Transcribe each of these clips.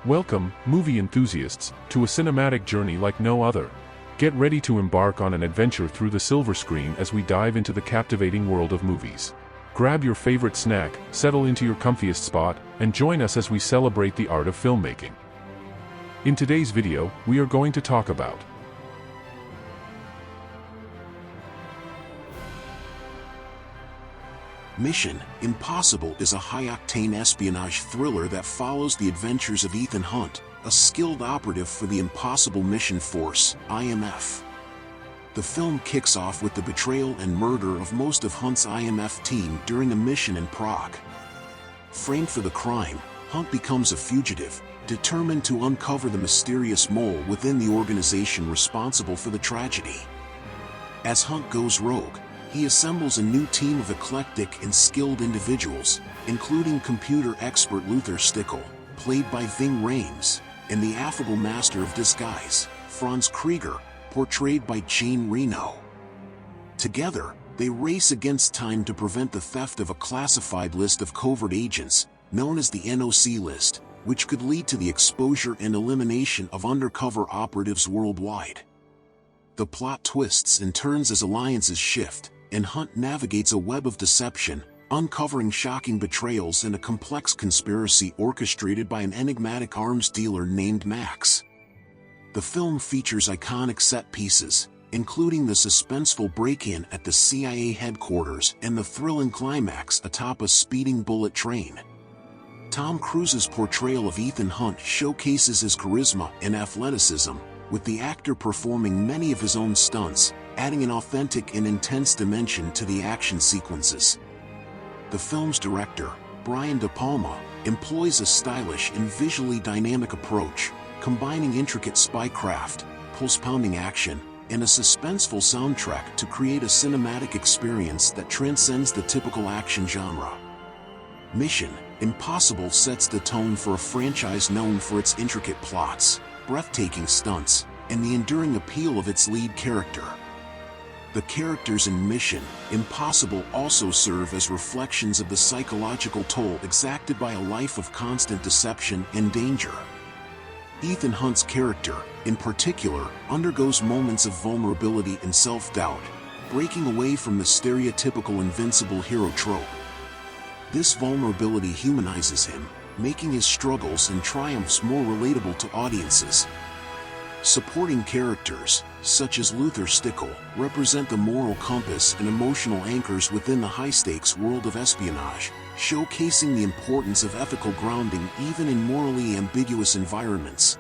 Welcome, movie enthusiasts, to a cinematic journey like no other. Get ready to embark on an adventure through the silver screen as we dive into the captivating world of movies. Grab your favorite snack, settle into your comfiest spot, and join us as we celebrate the art of filmmaking. In today's video, we are going to talk about Mission Impossible is a high-octane espionage thriller that follows the adventures of Ethan Hunt, a skilled operative for the Impossible Mission Force, IMF. The film kicks off with the betrayal and murder of most of Hunt's IMF team during a mission in Prague. Framed for the crime, Hunt becomes a fugitive, determined to uncover the mysterious mole within the organization responsible for the tragedy. As Hunt goes rogue, he assembles a new team of eclectic and skilled individuals, including computer expert Luther Stickle, played by Ving Rhames, and the affable master of disguise, Franz Krieger, portrayed by Jean Reno. Together, they race against time to prevent the theft of a classified list of covert agents, known as the NOC list, which could lead to the exposure and elimination of undercover operatives worldwide. The plot twists and turns as alliances shift, and Hunt navigates a web of deception, uncovering shocking betrayals and a complex conspiracy orchestrated by an enigmatic arms dealer named Max. The film features iconic set pieces, including the suspenseful break-in at the CIA headquarters and the thrilling climax atop a speeding bullet train. Tom Cruise's portrayal of Ethan Hunt showcases his charisma and athleticism, with the actor performing many of his own stunts, adding an authentic and intense dimension to the action sequences. The film's director, Brian De Palma, employs a stylish and visually dynamic approach, combining intricate spycraft, pulse-pounding action, and a suspenseful soundtrack to create a cinematic experience that transcends the typical action genre. Mission Impossible sets the tone for a franchise known for its intricate plots, breathtaking stunts, and the enduring appeal of its lead character. The characters in Mission Impossible also serve as reflections of the psychological toll exacted by a life of constant deception and danger. Ethan Hunt's character, in particular, undergoes moments of vulnerability and self-doubt, breaking away from the stereotypical invincible hero trope. This vulnerability humanizes him, making his struggles and triumphs more relatable to audiences. Supporting characters, such as Luther Stickle, represent the moral compass and emotional anchors within the high-stakes world of espionage, showcasing the importance of ethical grounding even in morally ambiguous environments.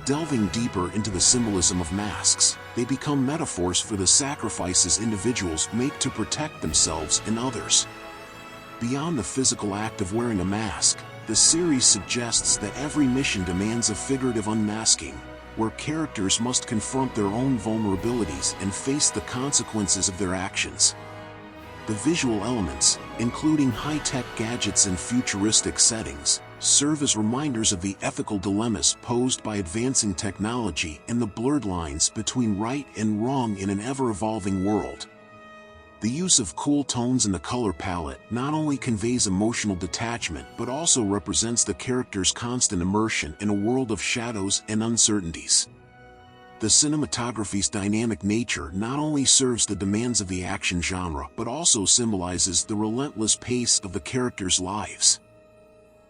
Delving deeper into the symbolism of masks, they become metaphors for the sacrifices individuals make to protect themselves and others. Beyond the physical act of wearing a mask, the series suggests that every mission demands a figurative unmasking, where characters must confront their own vulnerabilities and face the consequences of their actions. The visual elements, including high-tech gadgets and futuristic settings, serve as reminders of the ethical dilemmas posed by advancing technology and the blurred lines between right and wrong in an ever-evolving world. The use of cool tones in the color palette not only conveys emotional detachment but also represents the character's constant immersion in a world of shadows and uncertainties. The cinematography's dynamic nature not only serves the demands of the action genre but also symbolizes the relentless pace of the characters' lives.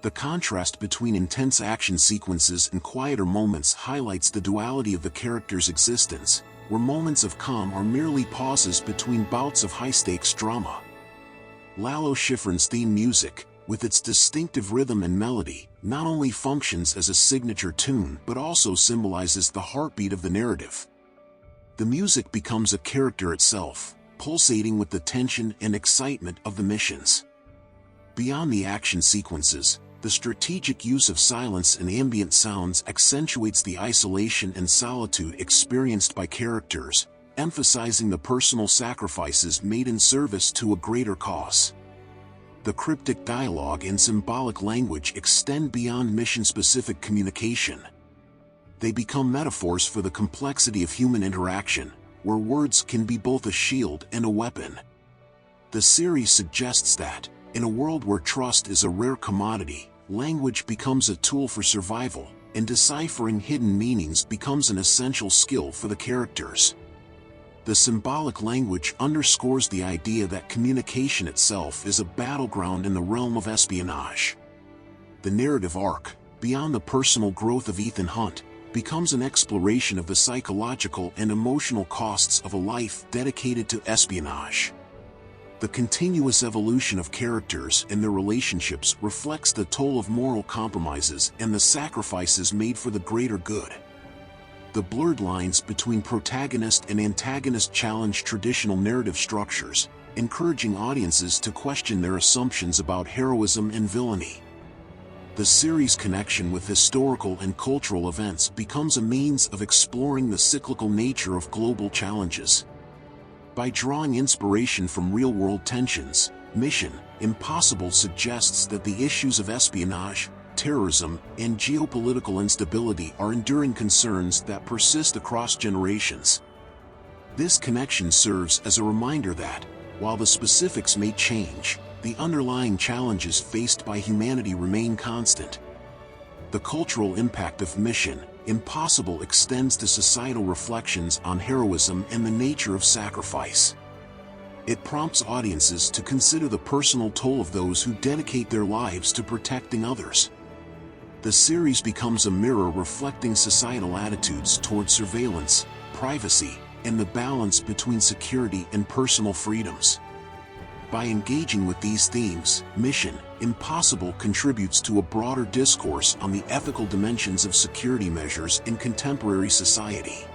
The contrast between intense action sequences and quieter moments highlights the duality of the character's existence, where moments of calm are merely pauses between bouts of high-stakes drama. Lalo Schifrin's theme music, with its distinctive rhythm and melody, not only functions as a signature tune but also symbolizes the heartbeat of the narrative. The music becomes a character itself, pulsating with the tension and excitement of the missions. Beyond the action sequences, the strategic use of silence and ambient sounds accentuates the isolation and solitude experienced by characters, emphasizing the personal sacrifices made in service to a greater cause. The cryptic dialogue and symbolic language extend beyond mission-specific communication. They become metaphors for the complexity of human interaction, where words can be both a shield and a weapon. The series suggests that, in a world where trust is a rare commodity, language becomes a tool for survival, and deciphering hidden meanings becomes an essential skill for the characters. The symbolic language underscores the idea that communication itself is a battleground in the realm of espionage. The narrative arc, beyond the personal growth of Ethan Hunt, becomes an exploration of the psychological and emotional costs of a life dedicated to espionage. The continuous evolution of characters and their relationships reflects the toll of moral compromises and the sacrifices made for the greater good. The blurred lines between protagonist and antagonist challenge traditional narrative structures, encouraging audiences to question their assumptions about heroism and villainy. The series' connection with historical and cultural events becomes a means of exploring the cyclical nature of global challenges. By drawing inspiration from real-world tensions, Mission Impossible suggests that the issues of espionage, terrorism, and geopolitical instability are enduring concerns that persist across generations. This connection serves as a reminder that, while the specifics may change, the underlying challenges faced by humanity remain constant. The cultural impact of Mission Impossible extends to societal reflections on heroism and the nature of sacrifice. It prompts audiences to consider the personal toll of those who dedicate their lives to protecting others. The series becomes a mirror reflecting societal attitudes toward surveillance, privacy, and the balance between security and personal freedoms. By engaging with these themes, Mission Impossible contributes to a broader discourse on the ethical dimensions of security measures in contemporary society.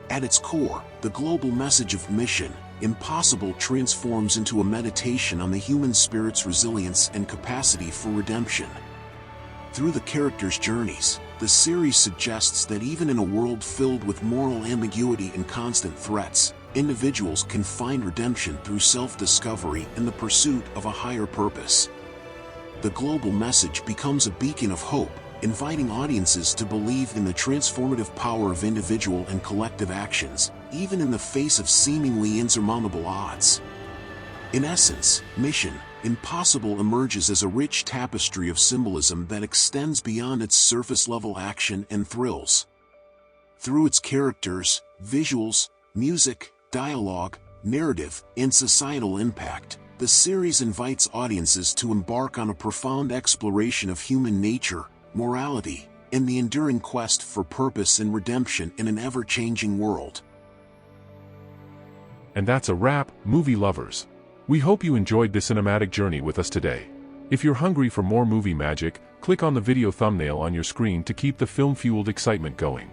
At its core, the global message of Mission Impossible transforms into a meditation on the human spirit's resilience and capacity for redemption. Through the characters' journeys, the series suggests that even in a world filled with moral ambiguity and constant threats, individuals can find redemption through self-discovery and the pursuit of a higher purpose. The global message becomes a beacon of hope, inviting audiences to believe in the transformative power of individual and collective actions, even in the face of seemingly insurmountable odds. In essence, Mission Impossible emerges as a rich tapestry of symbolism that extends beyond its surface-level action and thrills. Through its characters, visuals, music, dialogue, narrative, and societal impact, the series invites audiences to embark on a profound exploration of human nature, morality, and the enduring quest for purpose and redemption in an ever-changing world. And that's a wrap, movie lovers. We hope you enjoyed this cinematic journey with us today. If you're hungry for more movie magic, click on the video thumbnail on your screen to keep the film-fueled excitement going.